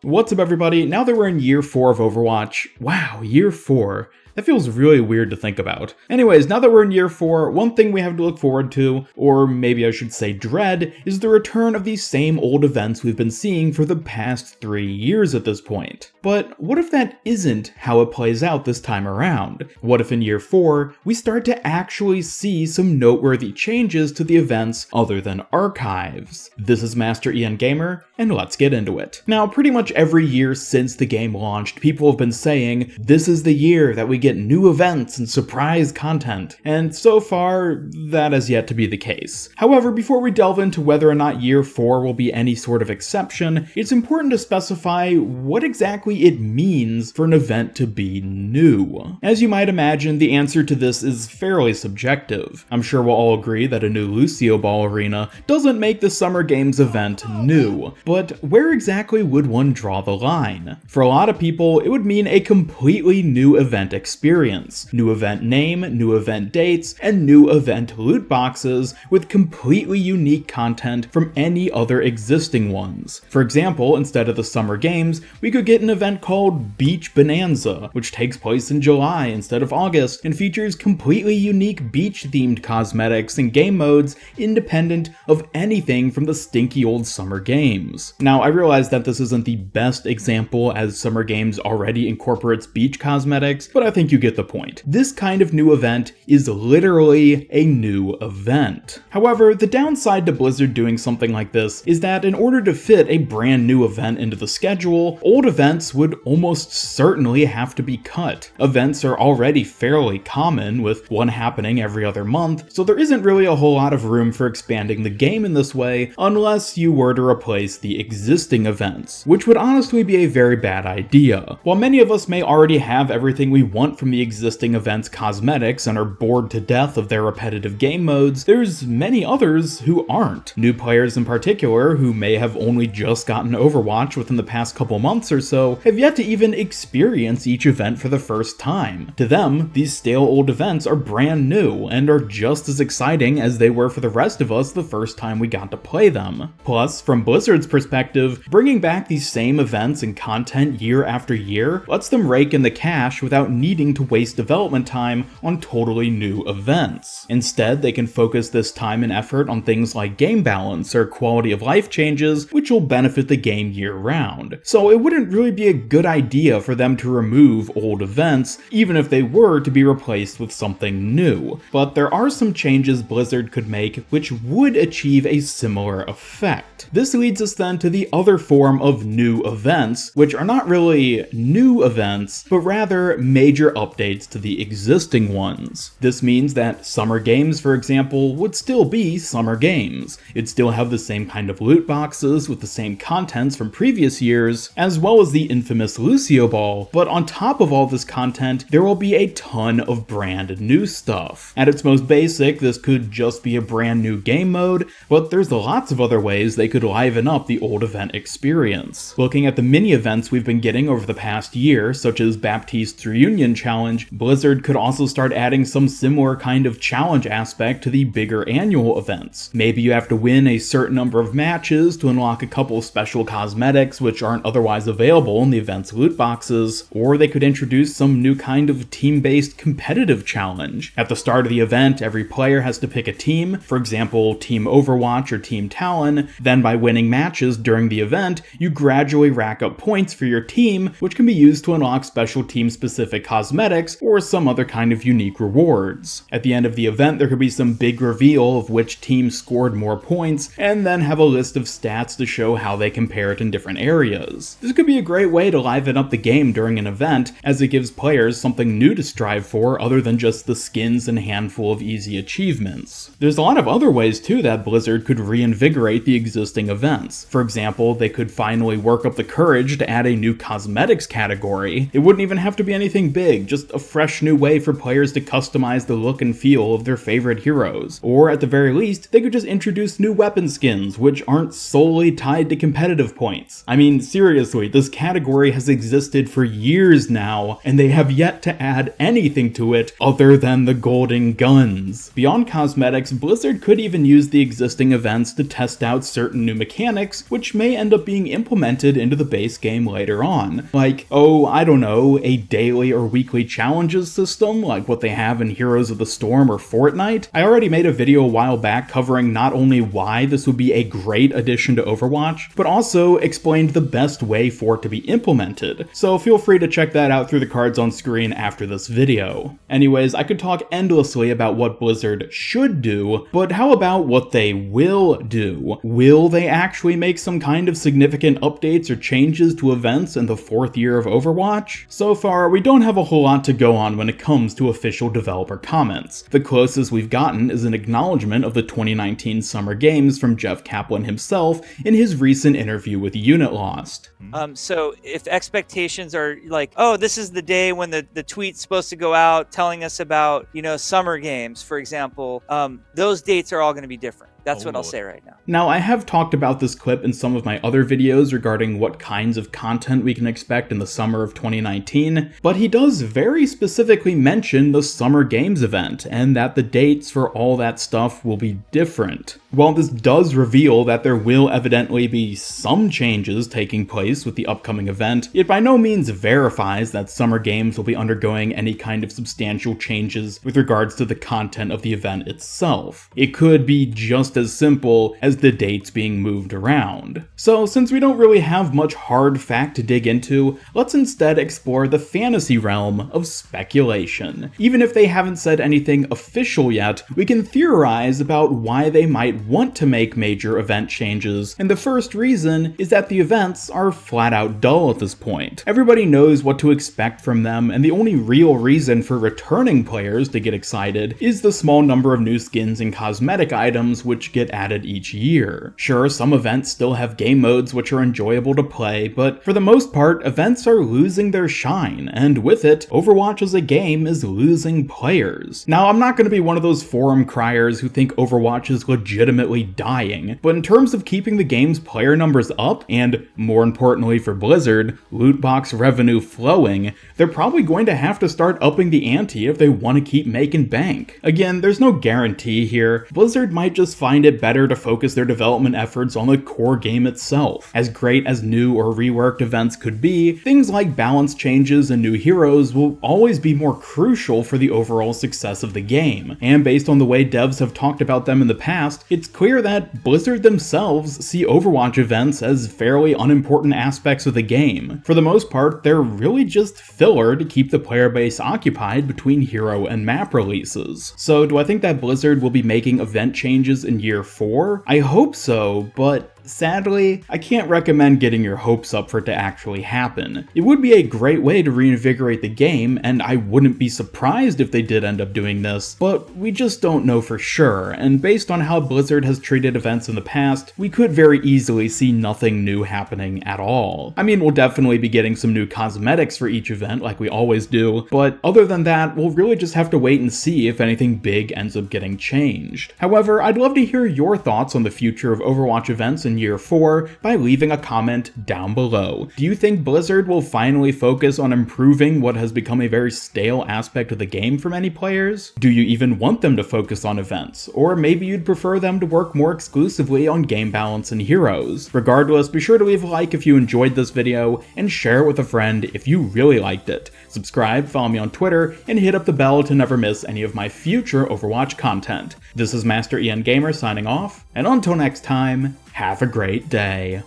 What's up everybody? Now that we're in year 4 of Overwatch, wow, year 4. That feels really weird to think about. Anyways, now that we're in year 4, one thing we have to look forward to, or maybe I should say dread, is the return of these same old events we've been seeing for the past 3 years at this point. But what if that isn't how it plays out this time around? What if in year 4, we start to actually see some noteworthy changes to the events other than archives? This is Master Ian Gamer, and let's get into it. Now, pretty much every year since the game launched, people have been saying, this is the year that we get new events and surprise content, and so far, that has yet to be the case. However, before we delve into whether or not year 4 will be any sort of exception, it's important to specify what exactly it means for an event to be new. As you might imagine, the answer to this is fairly subjective. I'm sure we'll all agree that a new Lucio Ball arena doesn't make the Summer Games event new, but where exactly would one draw the line? For a lot of people, it would mean a completely new event experience, new event name, new event dates, and new event loot boxes with completely unique content from any other existing ones. For example, instead of the Summer Games, we could get an event called Beach Bonanza, which takes place in July instead of August and features completely unique beach-themed cosmetics and game modes independent of anything from the stinky old Summer Games. Now, I realize that this isn't the best example as Summer Games already incorporates beach cosmetics, but I think you get the point. This kind of new event is literally a new event. However, the downside to Blizzard doing something like this is that in order to fit a brand new event into the schedule, old events would almost certainly have to be cut. Events are already fairly common, with one happening every other month, so there isn't really a whole lot of room for expanding the game in this way unless you were to replace the existing events, which would honestly be a very bad idea. While many of us may already have everything we want from the existing event's cosmetics and are bored to death of their repetitive game modes, there's many others who aren't. New players in particular, who may have only just gotten Overwatch within the past couple months or so, have yet to even experience each event for the first time. To them, these stale old events are brand new and are just as exciting as they were for the rest of us the first time we got to play them. Plus, from Blizzard's perspective, bringing back these same events and content year after year lets them rake in the cash without needing to waste development time on totally new events. Instead, they can focus this time and effort on things like game balance or quality of life changes, which will benefit the game year-round. So it wouldn't really be a good idea for them to remove old events, even if they were to be replaced with something new. But there are some changes Blizzard could make which would achieve a similar effect. This leads us then to the other form of new events, which are not really new events, but rather major updates to the existing ones. This means that Summer Games, for example, would still be Summer Games. It'd still have the same kind of loot boxes with the same contents from previous years, as well as the infamous Lucio Ball, but on top of all this content, there will be a ton of brand new stuff. At its most basic, this could just be a brand new game mode, but there's lots of other ways they could liven up the old event experience. Looking at the mini events we've been getting over the past year, such as Baptiste's Reunion Challenge, Blizzard could also start adding some similar kind of challenge aspect to the bigger annual events. Maybe you have to win a certain number of matches to unlock a couple special cosmetics which aren't otherwise available in the event's loot boxes, or they could introduce some new kind of team-based competitive challenge. At the start of the event, every player has to pick a team, for example, Team Overwatch or Team Talon. Then by winning matches during the event, you gradually rack up points for your team, which can be used to unlock special team-specific cosmetics or some other kind of unique rewards. At the end of the event, there could be some big reveal of which team scored more points, and then have a list of stats to show how they compare it in different areas. This could be a great way to liven up the game during an event, as it gives players something new to strive for other than just the skins and handful of easy achievements. There's a lot of other ways too that Blizzard could reinvigorate the existing events. For example, they could finally work up the courage to add a new cosmetics category. It wouldn't even have to be anything big. big, just a fresh new way for players to customize the look and feel of their favorite heroes. Or at the very least, they could just introduce new weapon skins, which aren't solely tied to competitive points. I mean, seriously, this category has existed for years now, and they have yet to add anything to it other than the golden guns. Beyond cosmetics, Blizzard could even use the existing events to test out certain new mechanics, which may end up being implemented into the base game later on. Like, oh, I don't know, a daily or weekly challenges system, like what they have in Heroes of the Storm or Fortnite. I already made a video a while back covering not only why this would be a great addition to Overwatch, but also explained the best way for it to be implemented. So feel free to check that out through the cards on screen after this video. Anyways, I could talk endlessly about what Blizzard should do, but how about what they will do? Will they actually make some kind of significant updates or changes to events in the 4th year of Overwatch? So far, we don't have a whole lot to go on when it comes to official developer comments. The closest we've gotten is an acknowledgement of the 2019 Summer Games from Jeff Kaplan himself in his recent interview with Unit Lost. So if expectations are like, oh, this is the day when the tweet's supposed to go out telling us about, Summer Games, for example, those dates are all going to be different. That's what I'll say right now. Now, I have talked about this clip in some of my other videos regarding what kinds of content we can expect in the summer of 2019, but he does very specifically mention the Summer Games event, and that the dates for all that stuff will be different. While this does reveal that there will evidently be some changes taking place with the upcoming event, it by no means verifies that Summer Games will be undergoing any kind of substantial changes with regards to the content of the event itself. It could be just as simple as the dates being moved around. So since we don't really have much hard fact to dig into, let's instead explore the fantasy realm of speculation. Even if they haven't said anything official yet, we can theorize about why they might want to make major event changes, and the first reason is that the events are flat out dull at this point. Everybody knows what to expect from them, and the only real reason for returning players to get excited is the small number of new skins and cosmetic items which get added each year. Sure, some events still have game modes which are enjoyable to play, but for the most part, events are losing their shine, and with it, Overwatch as a game is losing players. Now, I'm not going to be one of those forum criers who think Overwatch is legitimately dying, but in terms of keeping the game's player numbers up, and more importantly for Blizzard, loot box revenue flowing, they're probably going to have to start upping the ante if they want to keep making bank. Again, there's no guarantee here. Blizzard might just find it better to focus their development efforts on the core game itself. As great as new or reworked events could be, things like balance changes and new heroes will always be more crucial for the overall success of the game. And based on the way devs have talked about them in the past, it's clear that Blizzard themselves see Overwatch events as fairly unimportant aspects of the game. For the most part, they're really just filler to keep the player base occupied between hero and map releases. So do I think that Blizzard will be making event changes in year 4? I hope so, but sadly, I can't recommend getting your hopes up for it to actually happen. It would be a great way to reinvigorate the game, and I wouldn't be surprised if they did end up doing this, but we just don't know for sure, and based on how Blizzard has treated events in the past, we could very easily see nothing new happening at all. I mean, we'll definitely be getting some new cosmetics for each event, like we always do, but other than that, we'll really just have to wait and see if anything big ends up getting changed. However, I'd love to hear your thoughts on the future of Overwatch events in year 4 by leaving a comment down below. Do you think Blizzard will finally focus on improving what has become a very stale aspect of the game for many players? Do you even want them to focus on events? Or maybe you'd prefer them to work more exclusively on game balance and heroes? Regardless, be sure to leave a like if you enjoyed this video, and share it with a friend if you really liked it. Subscribe, follow me on Twitter, and hit up the bell to never miss any of my future Overwatch content. This is Master Ian Gamer signing off, and until next time, have a great day.